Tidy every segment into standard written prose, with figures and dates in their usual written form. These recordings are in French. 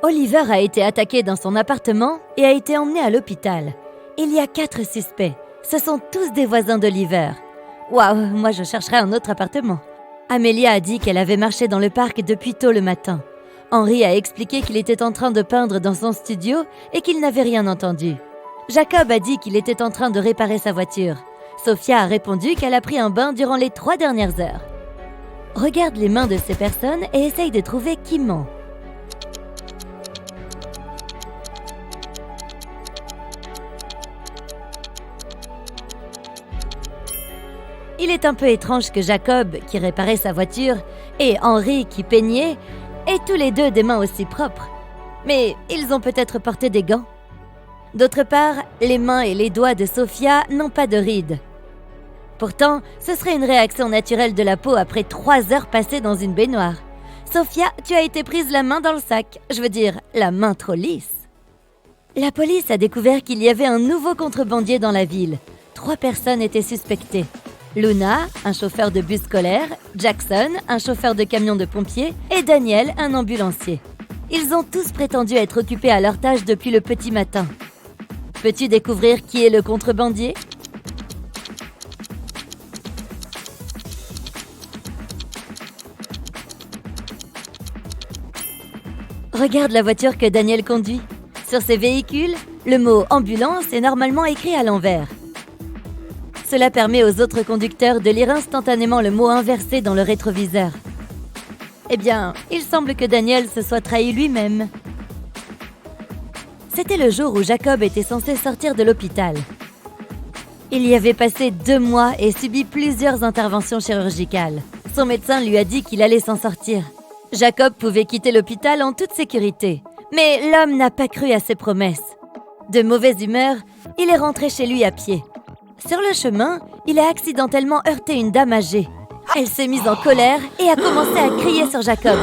Oliver a été attaqué dans son appartement et a été emmené à l'hôpital. Il y a 4 suspects. Ce sont tous des voisins d'Oliver. Waouh, moi je chercherais un autre appartement. Amelia a dit qu'elle avait marché dans le parc depuis tôt le matin. Henry a expliqué qu'il était en train de peindre dans son studio et qu'il n'avait rien entendu. Jacob a dit qu'il était en train de réparer sa voiture. Sophia a répondu qu'elle a pris un bain durant les 3 dernières heures. Regarde les mains de ces personnes et essaye de trouver qui ment. Il est un peu étrange que Jacob, qui réparait sa voiture, et Henry, qui peignait, aient tous les deux des mains aussi propres. Mais ils ont peut-être porté des gants. D'autre part, les mains et les doigts de Sophia n'ont pas de rides. Pourtant, ce serait une réaction naturelle de la peau après 3 heures passées dans une baignoire. Sophia, tu as été prise la main dans le sac. Je veux dire, la main trop lisse. La police a découvert qu'il y avait un nouveau contrebandier dans la ville. 3 personnes étaient suspectées. Luna, un chauffeur de bus scolaire, Jackson, un chauffeur de camion de pompiers, et Daniel, un ambulancier. Ils ont tous prétendu être occupés à leur tâche depuis le petit matin. Peux-tu découvrir qui est le contrebandier ? Regarde la voiture que Daniel conduit. Sur ses véhicules, le mot « ambulance » est normalement écrit à l'envers. Cela permet aux autres conducteurs de lire instantanément le mot inversé dans le rétroviseur. Eh bien, il semble que Daniel se soit trahi lui-même. C'était le jour où Jacob était censé sortir de l'hôpital. Il y avait passé 2 mois et subi plusieurs interventions chirurgicales. Son médecin lui a dit qu'il allait s'en sortir. Jacob pouvait quitter l'hôpital en toute sécurité. Mais l'homme n'a pas cru à ses promesses. De mauvaise humeur, il est rentré chez lui à pied. Sur le chemin, il a accidentellement heurté une dame âgée. Elle s'est mise en colère et a commencé à crier sur Jacob.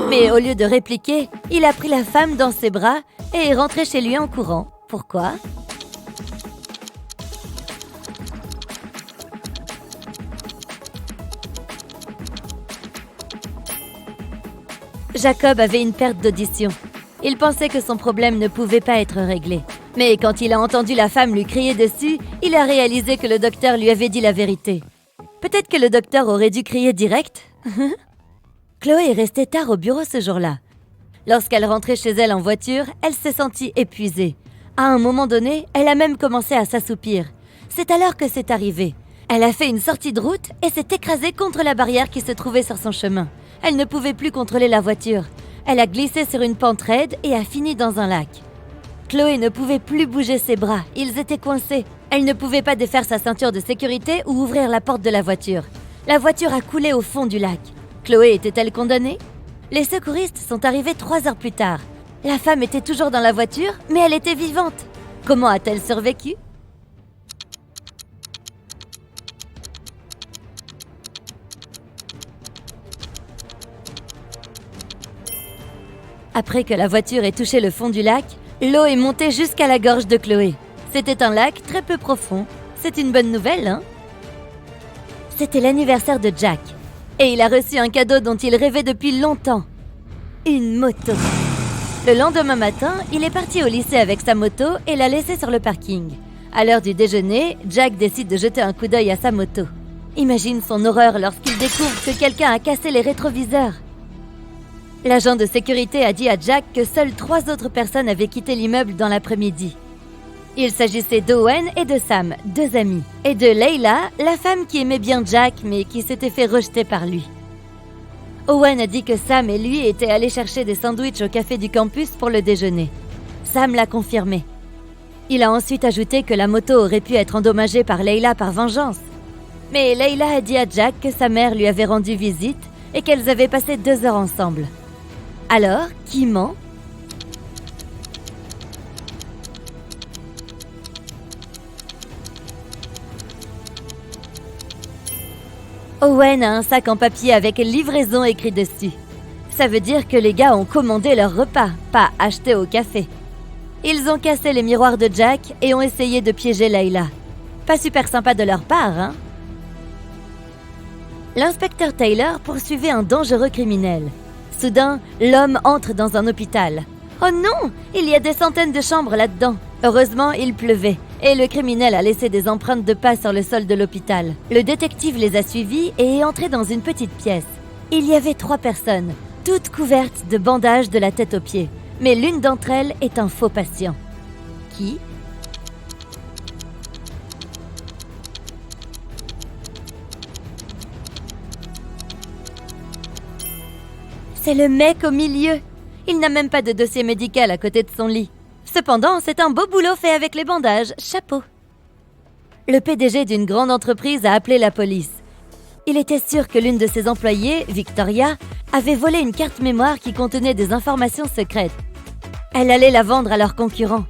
Mais au lieu de répliquer, il a pris la femme dans ses bras et est rentré chez lui en courant. Pourquoi ? Jacob avait une perte d'audition. Il pensait que son problème ne pouvait pas être réglé. Mais quand il a entendu la femme lui crier dessus, il a réalisé que le docteur lui avait dit la vérité. Peut-être que le docteur aurait dû crier direct. Chloé est restée tard au bureau ce jour-là. Lorsqu'elle rentrait chez elle en voiture, elle s'est sentie épuisée. À un moment donné, elle a même commencé à s'assoupir. C'est alors que c'est arrivé. Elle a fait une sortie de route et s'est écrasée contre la barrière qui se trouvait sur son chemin. Elle ne pouvait plus contrôler la voiture. Elle a glissé sur une pente raide et a fini dans un lac. Chloé ne pouvait plus bouger ses bras, ils étaient coincés. Elle ne pouvait pas défaire sa ceinture de sécurité ou ouvrir la porte de la voiture. La voiture a coulé au fond du lac. Chloé était-elle condamnée ? Les secouristes sont arrivés 3 heures plus tard. La femme était toujours dans la voiture, mais elle était vivante. Comment a-t-elle survécu ? Après que la voiture ait touché le fond du lac, l'eau est montée jusqu'à la gorge de Chloé. C'était un lac très peu profond. C'est une bonne nouvelle, hein ? C'était l'anniversaire de Jack. Et il a reçu un cadeau dont il rêvait depuis longtemps. Une moto. Le lendemain matin, il est parti au lycée avec sa moto et l'a laissée sur le parking. À l'heure du déjeuner, Jack décide de jeter un coup d'œil à sa moto. Imagine son horreur lorsqu'il découvre que quelqu'un a cassé les rétroviseurs. L'agent de sécurité a dit à Jack que seules 3 autres personnes avaient quitté l'immeuble dans l'après-midi. Il s'agissait d'Owen et de Sam, 2 amis, et de Leila, la femme qui aimait bien Jack mais qui s'était fait rejeter par lui. Owen a dit que Sam et lui étaient allés chercher des sandwichs au café du campus pour le déjeuner. Sam l'a confirmé. Il a ensuite ajouté que la moto aurait pu être endommagée par Leila par vengeance. Mais Leila a dit à Jack que sa mère lui avait rendu visite et qu'elles avaient passé 2 heures ensemble. Alors, qui ment ? Owen a un sac en papier avec livraison écrit dessus. Ça veut dire que les gars ont commandé leur repas, pas acheté au café. Ils ont cassé les miroirs de Jack et ont essayé de piéger Leila. Pas super sympa de leur part, hein ? L'inspecteur Taylor poursuivait un dangereux criminel. Soudain, l'homme entre dans un hôpital. Oh non! Il y a des centaines de chambres là-dedans. Heureusement, il pleuvait, et le criminel a laissé des empreintes de pas sur le sol de l'hôpital. Le détective les a suivis et est entré dans une petite pièce. Il y avait 3 personnes, toutes couvertes de bandages de la tête aux pieds. Mais l'une d'entre elles est un faux patient. Qui? C'est le mec au milieu. Il n'a même pas de dossier médical à côté de son lit. Cependant, c'est un beau boulot fait avec les bandages. Chapeau. Le PDG d'une grande entreprise a appelé la police. Il était sûr que l'une de ses employées, Victoria, avait volé une carte mémoire qui contenait des informations secrètes. Elle allait la vendre à leurs concurrents.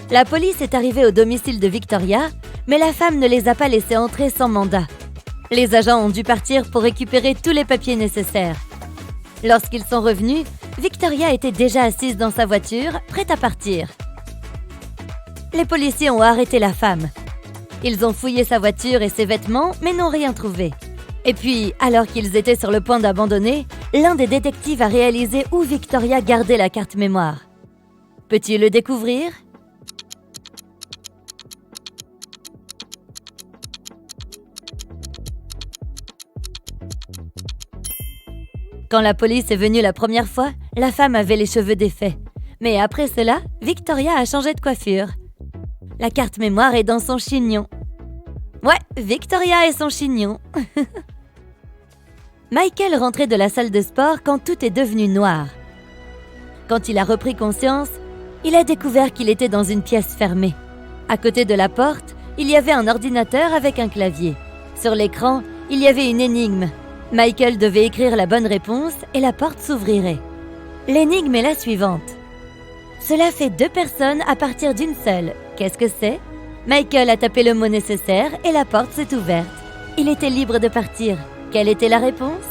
La police est arrivée au domicile de Victoria, mais la femme ne les a pas laissés entrer sans mandat. Les agents ont dû partir pour récupérer tous les papiers nécessaires. Lorsqu'ils sont revenus, Victoria était déjà assise dans sa voiture, prête à partir. Les policiers ont arrêté la femme. Ils ont fouillé sa voiture et ses vêtements, mais n'ont rien trouvé. Et puis, alors qu'ils étaient sur le point d'abandonner, l'un des détectives a réalisé où Victoria gardait la carte mémoire. Peux-tu le découvrir? Quand la police est venue la première fois, la femme avait les cheveux défaits. Mais après cela, Victoria a changé de coiffure. La carte mémoire est dans son chignon. Ouais, Victoria et son chignon. Michael rentrait de la salle de sport quand tout est devenu noir. Quand il a repris conscience, il a découvert qu'il était dans une pièce fermée. À côté de la porte, il y avait un ordinateur avec un clavier. Sur l'écran, il y avait une énigme. Michael devait écrire la bonne réponse et la porte s'ouvrirait. L'énigme est la suivante. Cela fait 2 personnes à partir d'une seule. Qu'est-ce que c'est? Michael a tapé le mot nécessaire et la porte s'est ouverte. Il était libre de partir. Quelle était la réponse?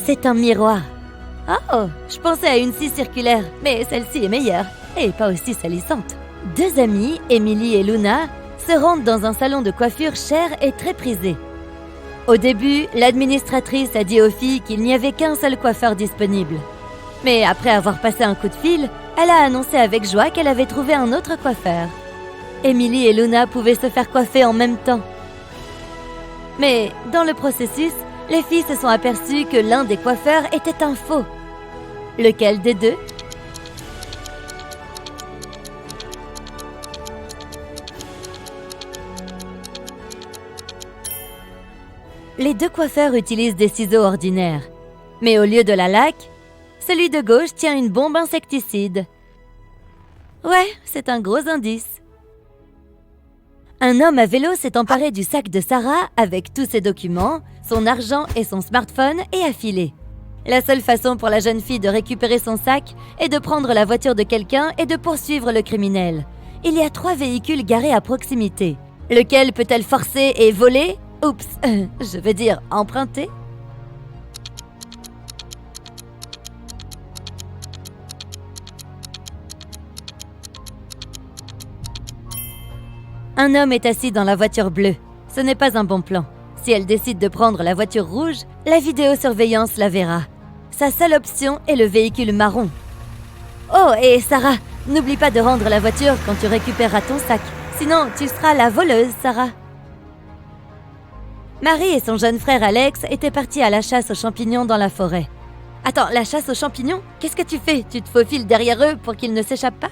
C'est un miroir. Oh, je pensais à une scie circulaire, mais celle-ci est meilleure. Et pas aussi salissante. 2 amies, Emily et Luna, se rendent dans un salon de coiffure cher et très prisé. Au début, l'administratrice a dit aux filles qu'il n'y avait qu'un seul coiffeur disponible. Mais après avoir passé un coup de fil, elle a annoncé avec joie qu'elle avait trouvé un autre coiffeur. Emily et Luna pouvaient se faire coiffer en même temps. Mais dans le processus, les filles se sont aperçues que l'un des coiffeurs était un faux. Lequel des deux? Les 2 coiffeurs utilisent des ciseaux ordinaires. Mais au lieu de la laque, celui de gauche tient une bombe insecticide. Ouais, c'est un gros indice. Un homme à vélo s'est emparé du sac de Sarah avec tous ses documents, son argent et son smartphone et a filé. La seule façon pour la jeune fille de récupérer son sac est de prendre la voiture de quelqu'un et de poursuivre le criminel. Il y a 3 véhicules garés à proximité. Lequel peut-elle forcer et voler? Oups, je veux dire emprunter. Un homme est assis dans la voiture bleue. Ce n'est pas un bon plan. Si elle décide de prendre la voiture rouge, la vidéosurveillance la verra. Sa seule option est le véhicule marron. Oh, et Sarah, n'oublie pas de rendre la voiture quand tu récupéreras ton sac. Sinon, tu seras la voleuse, Sarah. Marie et son jeune frère Alex étaient partis à la chasse aux champignons dans la forêt. Attends, la chasse aux champignons? Qu'est-ce que tu fais? Tu te faufiles derrière eux pour qu'ils ne s'échappent pas?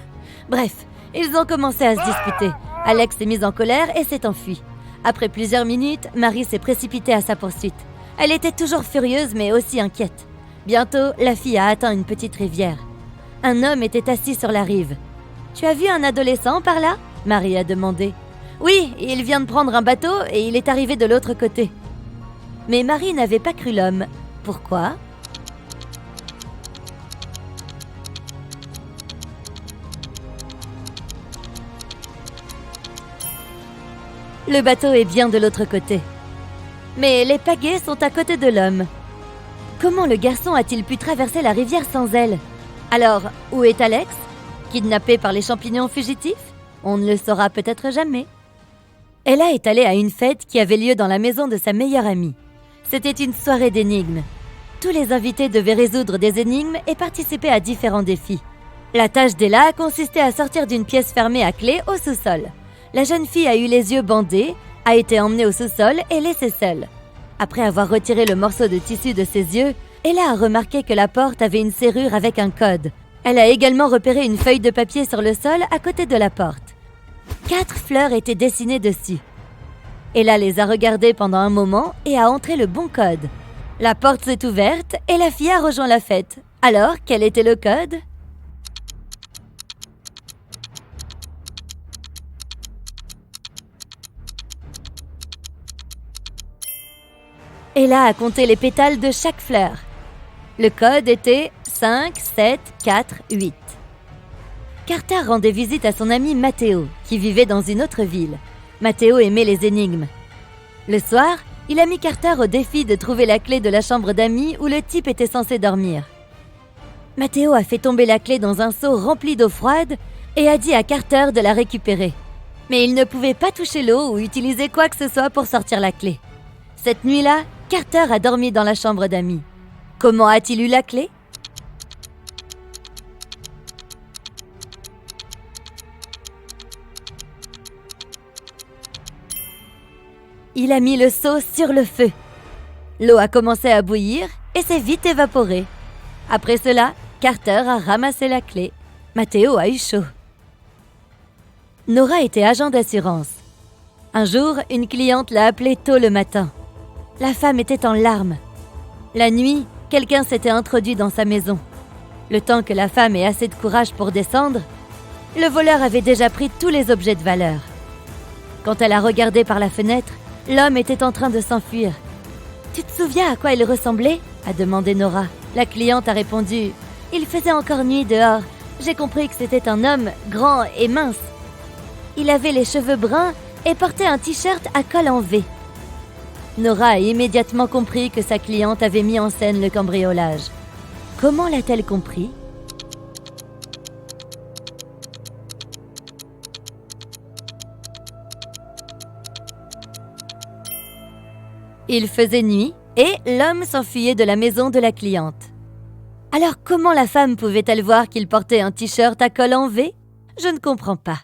Bref, ils ont commencé à se disputer. Alex s'est mis en colère et s'est enfui. Après plusieurs minutes, Marie s'est précipitée à sa poursuite. Elle était toujours furieuse mais aussi inquiète. Bientôt, la fille a atteint une petite rivière. Un homme était assis sur la rive. « Tu as vu un adolescent par là ?» Marie a demandé. « Oui, il vient de prendre un bateau et il est arrivé de l'autre côté. » Mais Marie n'avait pas cru l'homme. Pourquoi ? Le bateau est bien de l'autre côté. Mais les pagaies sont à côté de l'homme. Comment le garçon a-t-il pu traverser la rivière sans elle? Alors, où est Alex? Kidnappé par les champignons fugitifs? On ne le saura peut-être jamais. Ella est allée à une fête qui avait lieu dans la maison de sa meilleure amie. C'était une soirée d'énigmes. Tous les invités devaient résoudre des énigmes et participer à différents défis. La tâche d'Ella consistait à sortir d'une pièce fermée à clé au sous-sol. La jeune fille a eu les yeux bandés, a été emmenée au sous-sol et laissée seule. Après avoir retiré le morceau de tissu de ses yeux, Ella a remarqué que la porte avait une serrure avec un code. Elle a également repéré une feuille de papier sur le sol à côté de la porte. 4 fleurs étaient dessinées dessus. Ella les a regardées pendant un moment et a entré le bon code. La porte s'est ouverte et la fille a rejoint la fête. Alors, quel était le code ? Ella a compté les pétales de chaque fleur. Le code était 5, 7, 4, 8. Carter rendait visite à son ami Matteo, qui vivait dans une autre ville. Matteo aimait les énigmes. Le soir, il a mis Carter au défi de trouver la clé de la chambre d'amis où le type était censé dormir. Matteo a fait tomber la clé dans un seau rempli d'eau froide et a dit à Carter de la récupérer. Mais il ne pouvait pas toucher l'eau ou utiliser quoi que ce soit pour sortir la clé. Cette nuit-là, Carter a dormi dans la chambre d'amis. Comment a-t-il eu la clé ? Il a mis le seau sur le feu. L'eau a commencé à bouillir et s'est vite évaporée. Après cela, Carter a ramassé la clé. Matteo a eu chaud. Nora était agent d'assurance. Un jour, une cliente l'a appelée tôt le matin. La femme était en larmes. La nuit, quelqu'un s'était introduit dans sa maison. Le temps que la femme ait assez de courage pour descendre, le voleur avait déjà pris tous les objets de valeur. Quand elle a regardé par la fenêtre, l'homme était en train de s'enfuir. « Tu te souviens à quoi il ressemblait ?» a demandé Nora. La cliente a répondu « Il faisait encore nuit dehors. J'ai compris que c'était un homme grand et mince. Il avait les cheveux bruns et portait un t-shirt à col en V. » Nora a immédiatement compris que sa cliente avait mis en scène le cambriolage. Comment l'a-t-elle compris ? Il faisait nuit et l'homme s'enfuyait de la maison de la cliente. Alors comment la femme pouvait-elle voir qu'il portait un t-shirt à col en V ? Je ne comprends pas.